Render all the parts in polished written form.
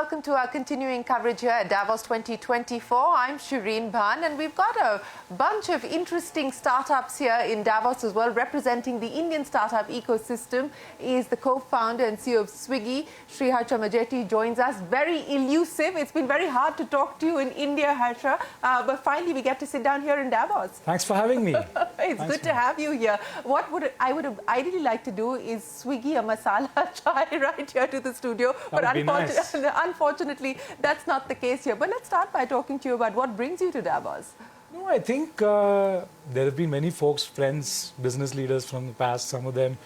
welcome to our continuing coverage here at Davos 2024. I'm Shireen Bhan, and we've got a bunch of interesting startups here in Davos as well. Representing the Indian startup ecosystem is the co-founder and CEO of Swiggy, Sri Harsha Majety, joins us. Very elusive. It's been very hard to talk to you in India, Harsha, but finally we get to sit down here in Davos. Thanks for having me. It's good to have you here. What I would have ideally liked to do is Swiggy a masala chai right here to the studio, but unfortunately, that's not the case here. But let's start by talking to you about what brings you to Davos. No, I think there have been many folks, friends, business leaders from the past, some of them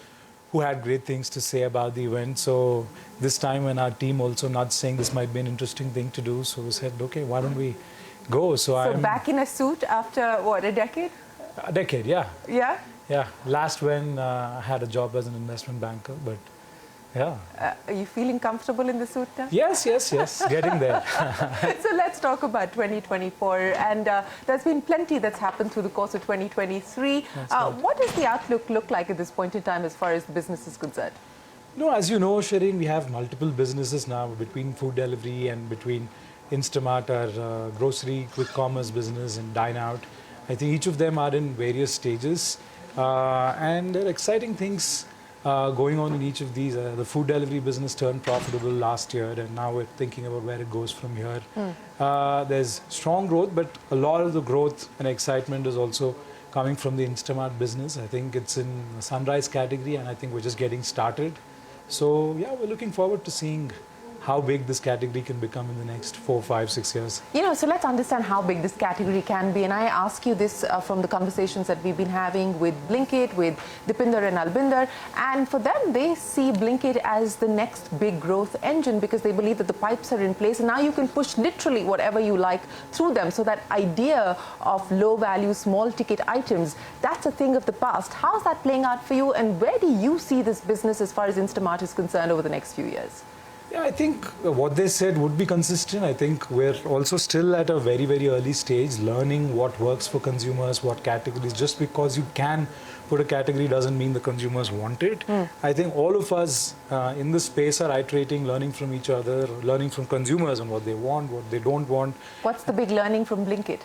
who had great things to say about the event. So this time when our team also not saying this might be an interesting thing to do, so we said, okay, why don't we go? So I'm back in a suit after, what, a decade? A decade, yeah. Yeah? Yeah. Last when I had a job as an investment banker, but yeah. Are you feeling comfortable in the suit now? Yes, getting there. So let's talk about 2024. And there's been plenty that's happened through the course of 2023. Right. What does the outlook look like at this point in time as far as the business is concerned? No, as you know, Shireen, we have multiple businesses now between food delivery and between Instamart, our grocery, quick commerce business, and Dine Out. I think each of them are in various stages. And there are exciting things going on in each of these. The food delivery business turned profitable last year, and now we're thinking about where it goes from here. There's strong growth, but a lot of the growth and excitement is also coming from the Instamart business. I think it's in the sunrise category, and I think we're just getting started. So yeah, we're looking forward to seeing how big this category can become in the next 4, 5, 6 years. You know, so let's understand how big this category can be. And I ask you this from the conversations that we've been having with Blinkit, with Dipinder and Albinder. And for them, they see Blinkit as the next big growth engine because they believe that the pipes are in place. And now you can push literally whatever you like through them. So that idea of low value, small ticket items, that's a thing of the past. How's that playing out for you? And where do you see this business as far as Instamart is concerned over the next few years? Yeah, I think what they said would be consistent. I think we're also still at a very, very early stage, learning what works for consumers, what categories. Just because you can put a category doesn't mean the consumers want it. I think all of us in this space are iterating, learning from each other, learning from consumers on what they want, what they don't want. What's the big learning from Blinkit?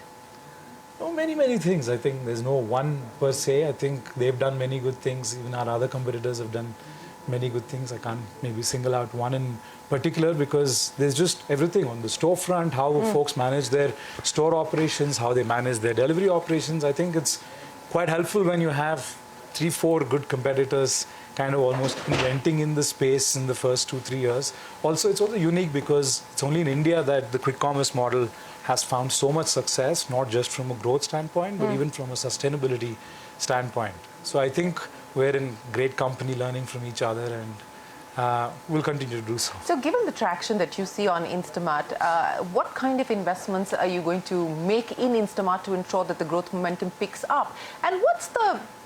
Oh, many things. I think there's no one per se. I think they've done many good things. Even our other competitors have done many good things. I can't maybe single out one in particular because there's just everything on the storefront, how folks manage their store operations, how they manage their delivery operations. I think it's quite helpful when you have 3, 4 good competitors kind of almost inventing in the space in the first 2, 3 years. Also, it's also unique because it's only in India that the quick commerce model has found so much success, not just from a growth standpoint, but even from a sustainability standpoint. So I think we're in great company learning from each other, and we'll continue to do so. So given the traction that you see on Instamart, what kind of investments are you going to make in Instamart to ensure that the growth momentum picks up? And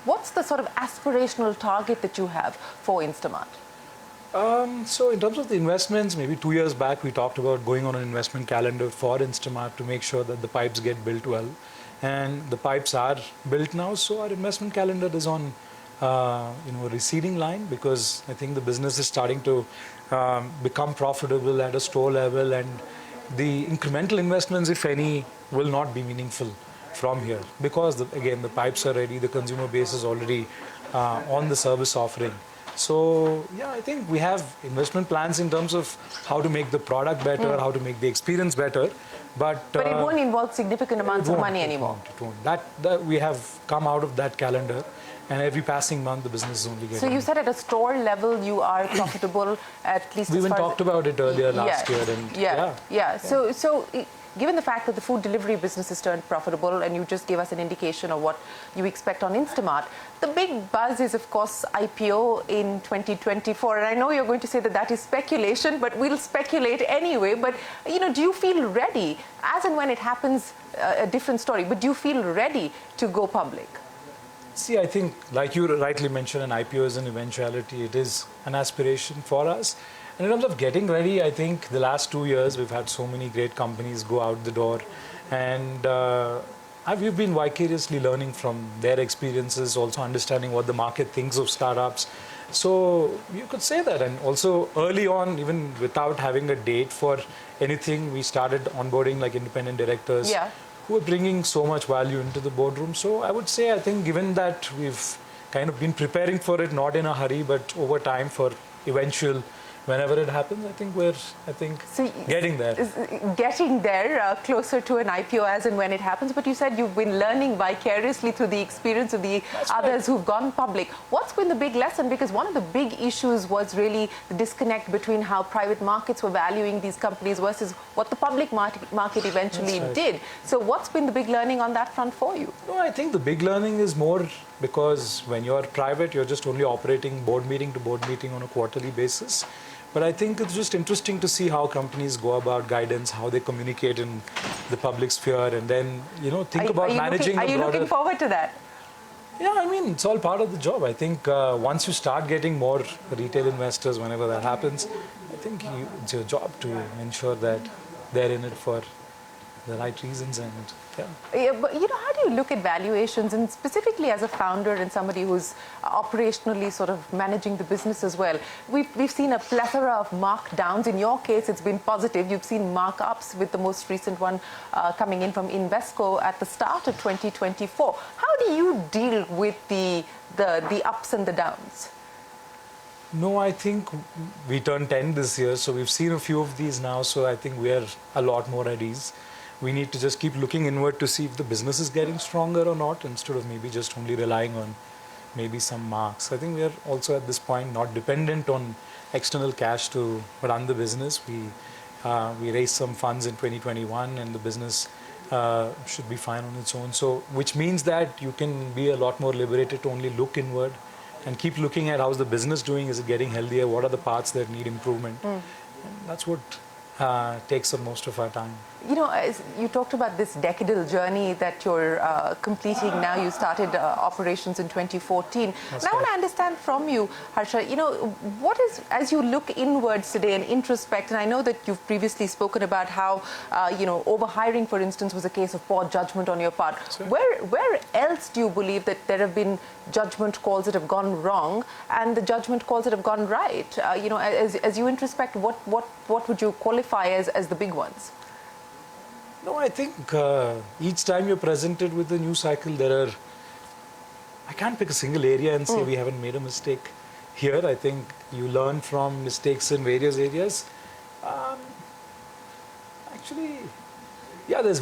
what's the sort of aspirational target that you have for Instamart? So in terms of the investments, maybe 2 years back, we talked about going on an investment calendar for Instamart to make sure that the pipes get built well. And the pipes are built now, so our investment calendar is on a receding line because I think the business is starting to become profitable at a store level, and the incremental investments, if any, will not be meaningful from here because, again, the pipes are ready, the consumer base is already on the service offering. So, yeah, I think we have investment plans in terms of how to make the product better, how to make the experience better. But it won't involve significant amounts of money anymore. It won't. That we have come out of that calendar, and every passing month the business is only getting. So you said at a store level you are profitable, at least. We even talked about it earlier last year, and yeah. So given the fact that the food delivery business has turned profitable, and you just gave us an indication of what you expect on Instamart, the big buzz is, of course, IPO in 2024. And I know you're going to say that that is speculation, but we'll speculate anyway. But, do you feel ready? As and when it happens, a different story. But do you feel ready to go public? See, I think, like you rightly mentioned, an IPO is an eventuality. It is an aspiration for us. And in terms of getting ready, I think the last 2 years, we've had so many great companies go out the door. And we've been vicariously learning from their experiences, also understanding what the market thinks of startups. So you could say that. And also early on, even without having a date for anything, we started onboarding like independent directors Yeah. who are bringing so much value into the boardroom. So I would say, I think given that we've kind of been preparing for it, not in a hurry, but over time for eventual, whenever it happens, I think we're, So getting there. getting there closer to an IPO as and when it happens. But you said you've been learning vicariously through the experience of the others who've gone public. What's been the big lesson? Because one of the big issues was really the disconnect between how private markets were valuing these companies versus what the public market eventually did. So what's been the big learning on that front for you? No, I think the big learning is more because when you're private, you're just only operating board meeting to board meeting on a quarterly basis. But I think it's just interesting to see how companies go about guidance, how they communicate in the public sphere, and then, think about managing Are you looking forward to that? Yeah, I mean, it's all part of the job. I think once you start getting more retail investors, whenever that happens, I think it's your job to ensure that they're in it for the right reasons. And Yeah, but how do you look at valuations, and specifically as a founder and somebody who's operationally sort of managing the business as well? We've seen a plethora of markdowns. In your case, it's been positive. You've seen markups, with the most recent one coming in from Invesco at the start of 2024. How do you deal with the ups and the downs? No, I think we turned 10 this year, so we've seen a few of these now. So I think we're a lot more at ease. We need to just keep looking inward to see if the business is getting stronger or not, instead of maybe just only relying on maybe some marks. I think we are also at this point not dependent on external cash to run the business. We raised some funds in 2021, and the business should be fine on its own. So, which means that you can be a lot more liberated to only look inward and keep looking at how's the business doing, is it getting healthier, what are the parts that need improvement. And that's what takes up most of our time. As you talked about this decadal journey that you're completing now. You started operations in 2014. That's and I want to right. understand from you, Harsha, what is, as you look inwards today and introspect, and I know that you've previously spoken about how, overhiring, for instance, was a case of poor judgment on your part. Right. Where else do you believe that there have been judgment calls that have gone wrong and the judgment calls that have gone right? As you introspect, what would you qualify as the big ones? No, I think each time you're presented with a new cycle, I can't pick a single area and say we haven't made a mistake here. I think you learn from mistakes in various areas. There's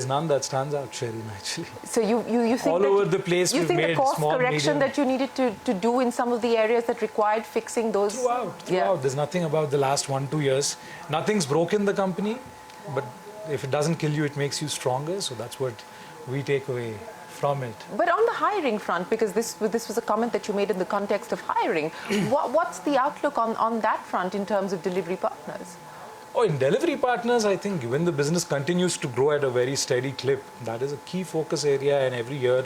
none that stands out, Sherin, actually. So you think all that over the place you we've think the made course small, correction medium. that you needed to do in some of the areas that required fixing those? Throughout. Yeah. There's nothing about the last 1-2 years. Nothing's broken the company, but if it doesn't kill you, it makes you stronger. So that's what we take away from it. But on the hiring front, because this was a comment that you made in the context of hiring, what's the outlook on that front in terms of delivery partners? Oh, in delivery partners, I think when the business continues to grow at a very steady clip, that is a key focus area. And every year,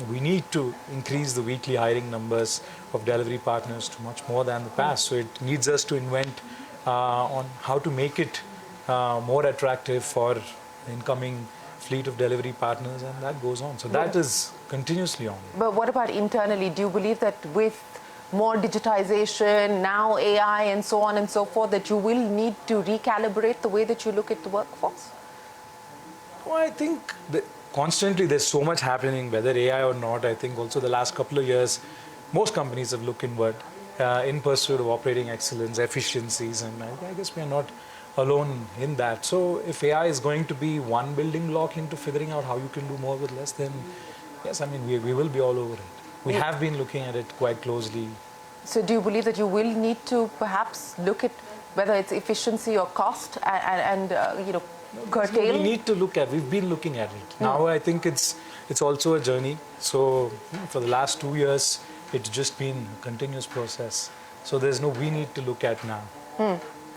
we need to increase the weekly hiring numbers of delivery partners to much more than the past. So it needs us to invent on how to make it more attractive for the incoming fleet of delivery partners, and that goes on. So that is continuously on. But what about internally? Do you believe that with more digitization, now AI and so on and so forth, that you will need to recalibrate the way that you look at the workforce? Well, I think that constantly there's so much happening, whether AI or not. I think also the last couple of years, most companies have looked inward in pursuit of operating excellence, efficiencies, and I guess we are not alone in that. So if AI is going to be one building block into figuring out how you can do more with less, then yes, I mean, we will be all over it. We have been looking at it quite closely. So do you believe that you will need to perhaps look at whether it's efficiency or cost and curtail? We need to look at. We've been looking at it. Now I think it's also a journey. So for the last 2 years, it's just been a continuous process. So there's no we need to look at now.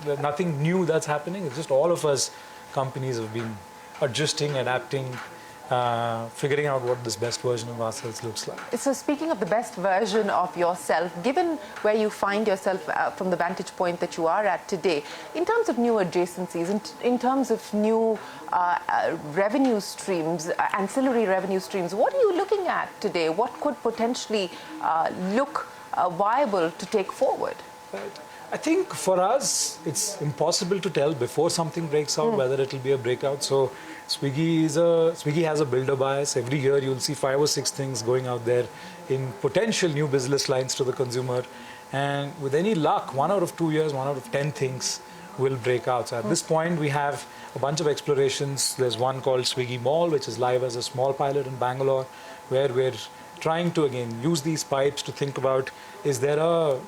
There's nothing new that's happening. It's just all of us companies have been adjusting, adapting, figuring out what this best version of ourselves looks like. So speaking of the best version of yourself, given where you find yourself from the vantage point that you are at today, in terms of new adjacencies, in terms of new revenue streams, ancillary revenue streams, what are you looking at today? What could potentially look viable to take forward? Right. I think for us, it's impossible to tell before something breaks out whether it'll be a breakout. So Swiggy has a builder bias. Every year you'll see 5 or 6 things going out there in potential new business lines to the consumer. And with any luck, 1 out of 2 years, 1 out of 10 things will break out. So at this point, we have a bunch of explorations. There's one called Swiggy Mall, which is live as a small pilot in Bangalore, where we're trying to, again, use these pipes to think about, is there a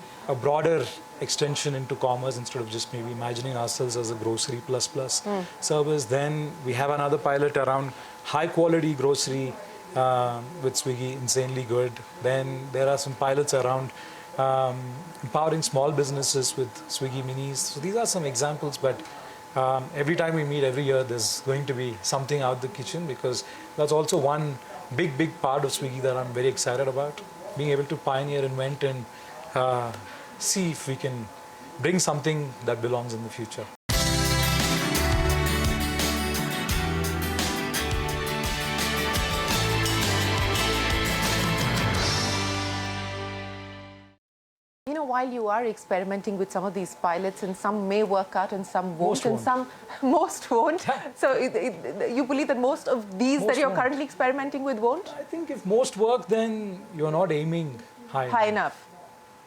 broader extension into commerce instead of just maybe imagining ourselves as a grocery plus service. Then we have another pilot around high quality grocery with Swiggy, insanely good. Then there are some pilots around empowering small businesses with Swiggy Minis. So these are some examples, but every time we meet every year, there's going to be something out the kitchen, because that's also one big part of Swiggy that I'm very excited about. Being able to pioneer, invent, and see if we can bring something that belongs in the future. You know, while you are experimenting with some of these pilots, and some may work out and some won't, most won't. So you believe that most of these that you're currently experimenting with won't? I think if most work, then you're not aiming high enough.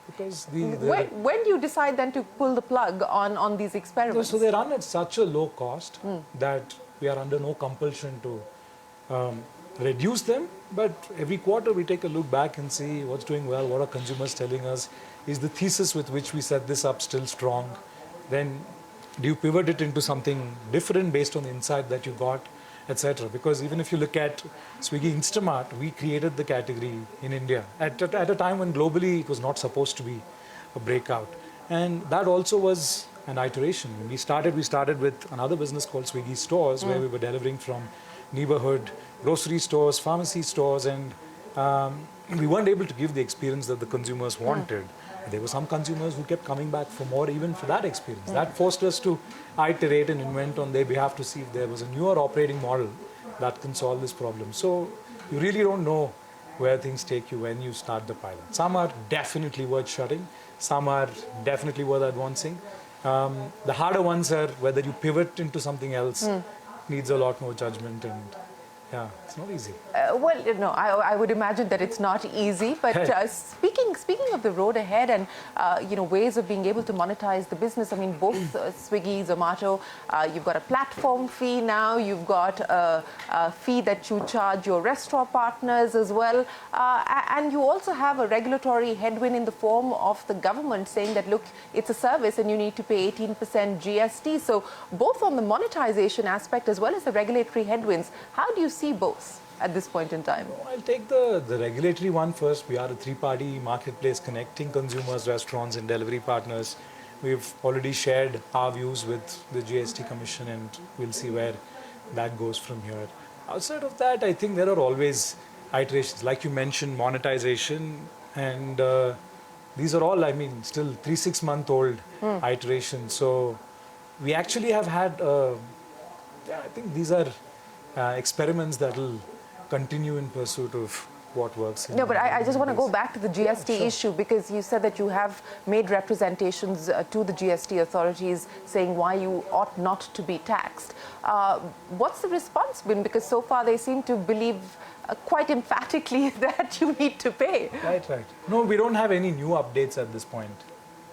Because when do you decide then to pull the plug on these experiments? So they run at such a low cost that we are under no compulsion to reduce them. But every quarter we take a look back and see what's doing well, what are consumers telling us, is the thesis with which we set this up still strong? Then do you pivot it into something different based on the insight that you got, etc. Because even if you look at Swiggy Instamart, we created the category in India at a time when globally it was not supposed to be a breakout. And that also was an iteration. When we started with another business called Swiggy Stores, where we were delivering from neighborhood grocery stores, pharmacy stores, and we weren't able to give the experience that the consumers wanted. There were some consumers who kept coming back for more, even for that experience. That forced us to iterate and invent on their behalf to see if there was a newer operating model that can solve this problem. So you really don't know where things take you when you start the pilot. Some are definitely worth shutting. Some are definitely worth advancing. The harder ones are whether you pivot into something else, needs a lot more judgment, and yeah, it's not easy. Well, no, I would imagine that it's not easy. But speaking of the road ahead and ways of being able to monetize the business, I mean, both Swiggy, Zomato, you've got a platform fee now. You've got a fee that you charge your restaurant partners as well, and you also have a regulatory headwind in the form of the government saying that, look, it's a service and you need to pay 18% GST. So both on the monetization aspect as well as the regulatory headwinds, how do you see both at this point in time? I'll take the regulatory one first. We are a 3-party marketplace connecting consumers, restaurants, and delivery partners. We've already shared our views with the GST Commission, and we'll see where that goes from here. Outside of that, I think there are always iterations. Like you mentioned, monetization, and these are all, I mean, still 3-6-month-old iterations. So we actually have had, I think these are experiments that will continue in pursuit of what works. No, but I just want to go back to the GST issue, because you said that you have made representations to the GST authorities saying why you ought not to be taxed. What's the response been? Because so far they seem to believe quite emphatically that you need to pay. Right. No, we don't have any new updates at this point.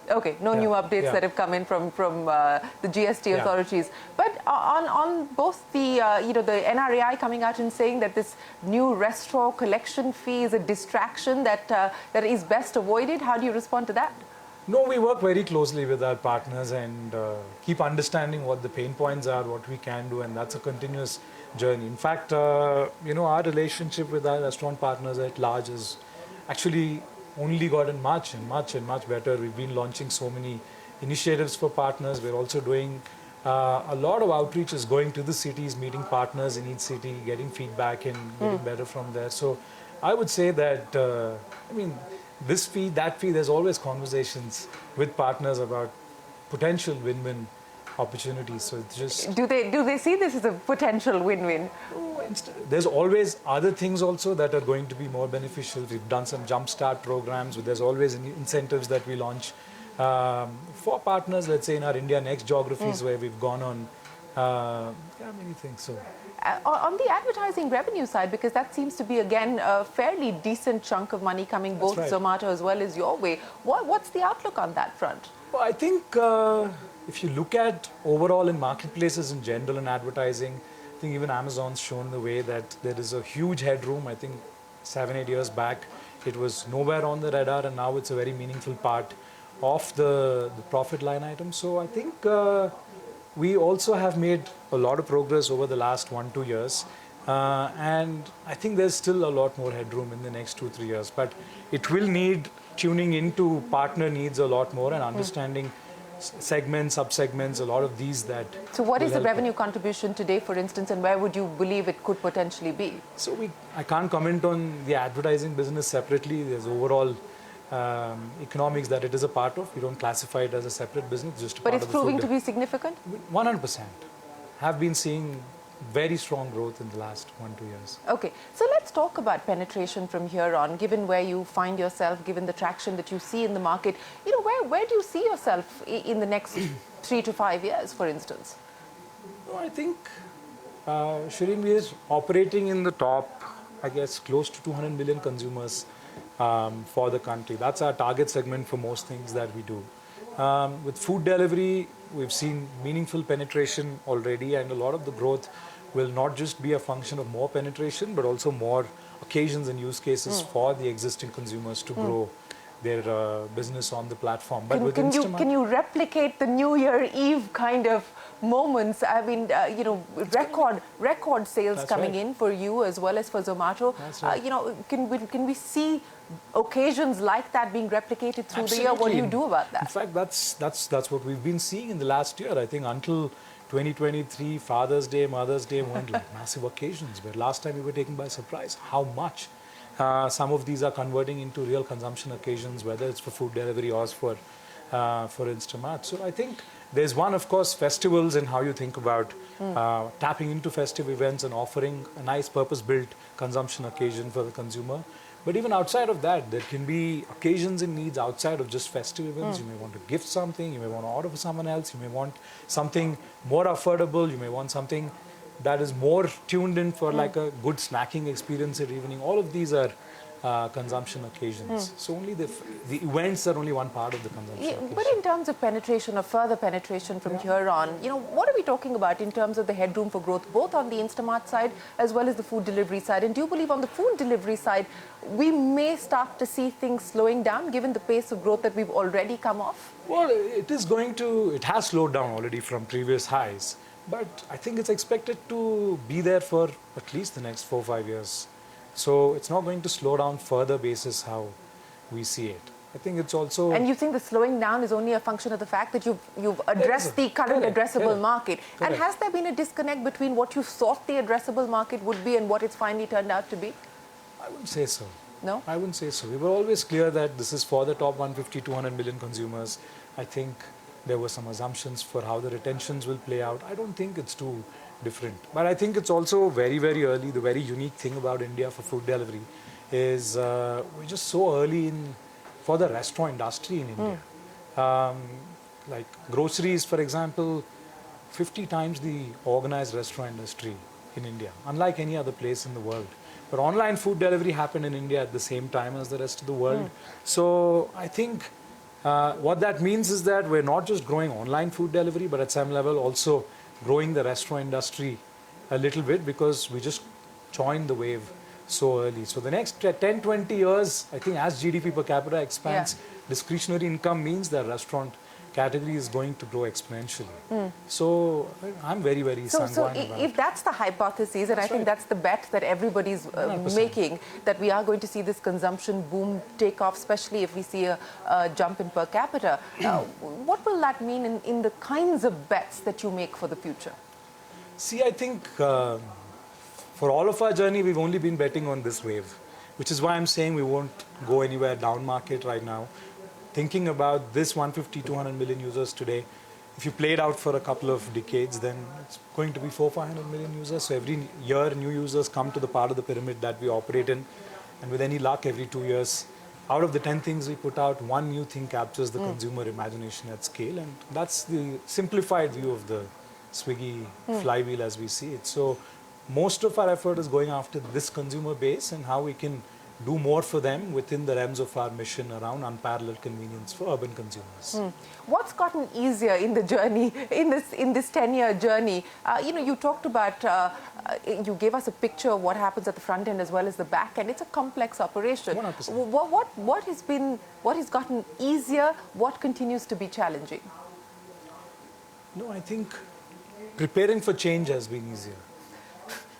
Okay, no new updates that have come in from the GST authorities. But on both the the NRAI coming out and saying that this new restaurant collection fee is a distraction that is best avoided, how do you respond to that? No, we work very closely with our partners and keep understanding what the pain points are, what we can do, and that's a continuous journey. In fact, our relationship with our restaurant partners at large is actually only gotten much better. We've been launching so many initiatives for partners. We're also doing a lot of outreaches, going to the cities, meeting partners in each city, getting feedback and getting better from there. So I would say that, this fee, that fee, there's always conversations with partners about potential win-win opportunities. So it's just Do they see this as a potential win-win? there's always other things also that are going to be more beneficial. We've done some jumpstart programs. There's always incentives that we launch for partners, let's say in our India Next geographies where we've gone on many things. So On the advertising revenue side, because that seems to be, again, a fairly decent chunk of money coming both right. Zomato as well as your way. What's the outlook on that front? well, I think if you look at overall in marketplaces in general and advertising, I think even Amazon's shown the way that there is a huge headroom. I think 7-8 years back, it was nowhere on the radar, and now it's a very meaningful part of the profit line item. So I think we also have made a lot of progress over the last 1-2 years. And I think there's still a lot more headroom in the next 2-3 years. But it will need tuning into partner needs a lot more and understanding segments, sub-segments, a lot of these that. So what is the will help. revenue contribution today, for instance, and where would you believe it could potentially be? So I can't comment on the advertising business separately. There's overall economics that it is a part of. We don't classify it as a separate business, just a But part it's of the proving food. to be significant? 100%. Have been seeing very strong growth in the last 1-2 years. Okay, so let's talk about penetration from here on, given where you find yourself, given the traction that you see in the market. You know, where do you see yourself in the next 3 to 5 years, for instance? No, I think Shireen, we is operating in the top, I guess, close to 200 million consumers for the country. That's our target segment for most things that we do. With food delivery, we've seen meaningful penetration already, and a lot of the growth will not just be a function of more penetration, but also more occasions and use cases for the existing consumers to grow their business on the platform. But with Instamart, Can you replicate the New Year Eve kind of moments? I mean, record sales That's coming right. in for you as well as for Zomato. That's right. Can we see occasions like that being replicated through the year? What do you do about In that? fact, that's what we've been seeing in the last year. I think until 2023, Father's Day, Mother's Day weren't like massive occasions, where last time we were taken by surprise how much some of these are converting into real consumption occasions, whether it's for food delivery or for Instamart. So I think there's one, of course, festivals and how you think about tapping into festive events and offering a nice purpose-built consumption occasion for the consumer. But even outside of that, there can be occasions and needs outside of just festive events. You may want to gift something, you may want to order for someone else, you may want something more affordable, you may want something that is more tuned in for like a good snacking experience at evening. All of these are consumption occasions. So only the events are only one part of the consumption occasion. But in terms of penetration or further penetration from here on, what are we talking about in terms of the headroom for growth, both on the Instamart side as well as the food delivery side? And do you believe on the food delivery side, we may start to see things slowing down given the pace of growth that we've already come off? Well, it has slowed down already from previous highs, but I think it's expected to be there for at least the next 4 or 5 years. So it's not going to slow down further basis how we see it. I think it's also... And you think the slowing down is only a function of the fact that you've addressed the current addressable market? Correct. And has there been a disconnect between what you thought the addressable market would be and what it's finally turned out to be? I wouldn't say so. No? I wouldn't say so. We were always clear that this is for the top 150, 200 million consumers. I think there were some assumptions for how the retentions will play out. I don't think it's too different. But I think it's also very, very early. The very unique thing about India for food delivery is we're just so early for the restaurant industry in India. Like groceries, for example, 50 times the organized restaurant industry in India, unlike any other place in the world. But online food delivery happened in India at the same time as the rest of the world. So I think what that means is that we're not just growing online food delivery, but at some level also growing the restaurant industry a little bit because we just joined the wave so early. So the next 10, 20 years, I think as GDP per capita expands, discretionary income means the restaurant category is going to grow exponentially. So I'm very, very So sanguine about it. if that's the hypothesis, and I think that's the bet that everybody's 100%. making, that we are going to see this consumption boom take off, especially if we see a jump in per capita, what will that mean in the kinds of bets that you make for the future? See, I think for all of our journey, we've only been betting on this wave, which is why I'm saying we won't go anywhere down market right now. Thinking about this 150, 200 million users today, if you play it out for a couple of decades, then it's going to be 400-500 million users. So every year, new users come to the part of the pyramid that we operate in. And with any luck, every 2 years, out of the 10 things we put out, one new thing captures the consumer imagination at scale. And that's the simplified view of the Swiggy flywheel as we see it. So most of our effort is going after this consumer base and how we can do more for them within the realms of our mission around unparalleled convenience for urban consumers. What's gotten easier in the journey, in this 10-year journey? You talked about, you gave us a picture of what happens at the front end as well as the back end. It's a complex operation. 100%. What has gotten easier? What continues to be challenging? No, I think preparing for change has been easier.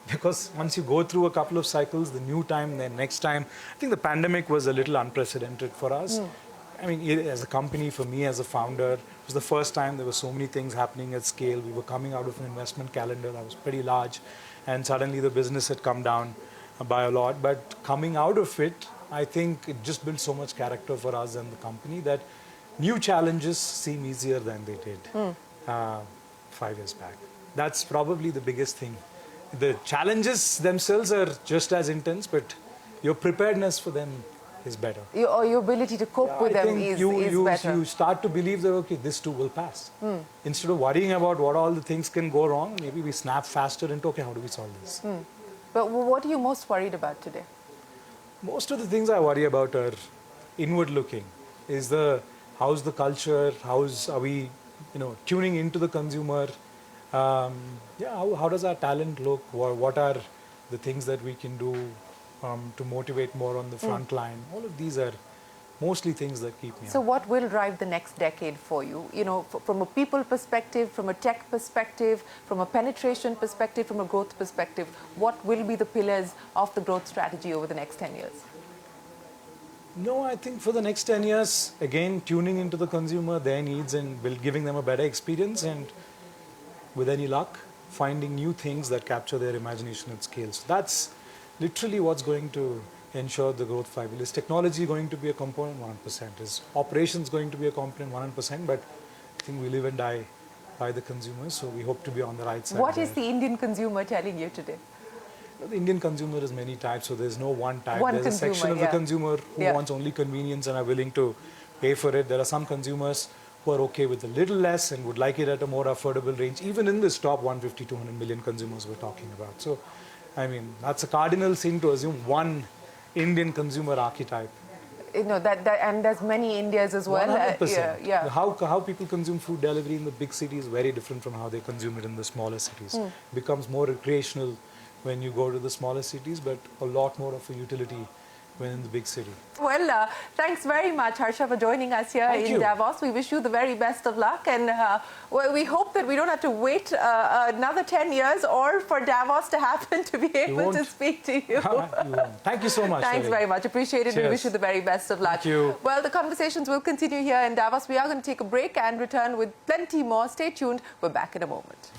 Because once you go through a couple of cycles, the new time, then next time, I think the pandemic was a little unprecedented for us. I mean, as a company, for me as a founder, it was the first time there were so many things happening at scale. We were coming out of an investment calendar that was pretty large, and suddenly the business had come down by a lot. But coming out of it, I think it just built so much character for us and the company that new challenges seem easier than they did 5 years back. That's probably the biggest thing. The challenges themselves are just as intense, but your preparedness for them is better. Your ability to cope with them is better. You start to believe that, okay, this too will pass. Instead of worrying about what all the things can go wrong, maybe we snap faster into, okay, how do we solve this? But what are you most worried about today? Most of the things I worry about are inward looking. How's the culture? Are we, tuning into the consumer? How does our talent look? What are the things that we can do to motivate more on the front line? All of these are mostly things that keep me up. So what will drive the next decade for you? From a people perspective, from a tech perspective, from a penetration perspective, from a growth perspective, what will be the pillars of the growth strategy over the next 10 years? No, I think for the next 10 years, again, tuning into the consumer, their needs, and giving them a better experience, and with any luck, finding new things that capture their imagination at scale. So that's literally what's going to ensure the growth flywheel. Is technology going to be a component? 100%. Is operations going to be a component? 100%. But I think we live and die by the consumers, so we hope to be on the right side. What is the Indian consumer telling you today? The Indian consumer is many types, so there's no one type. There's consumer, a section of the consumer who wants only convenience and are willing to pay for it. There are some consumers who are okay with a little less and would like it at a more affordable range, even in this top 150-200 million consumers we're talking about. So, I mean, that's a cardinal sin to assume one Indian consumer archetype. And there's many Indias as well. 100%. Yeah. How people consume food delivery in the big cities is very different from how they consume it in the smaller cities. It becomes more recreational when you go to the smaller cities, but a lot more of a utility when in the big city. Well, thanks very much, Harsha, for joining us here in Davos. We wish you the very best of luck, and we hope that we don't have to wait another 10 years or for Davos to happen to be able to speak to you. Thank you so much. Thanks very much. Appreciate it. Cheers. We wish you the very best of luck. Thank you. Well, the conversations will continue here in Davos. We are going to take a break and return with plenty more. Stay tuned. We're back in a moment.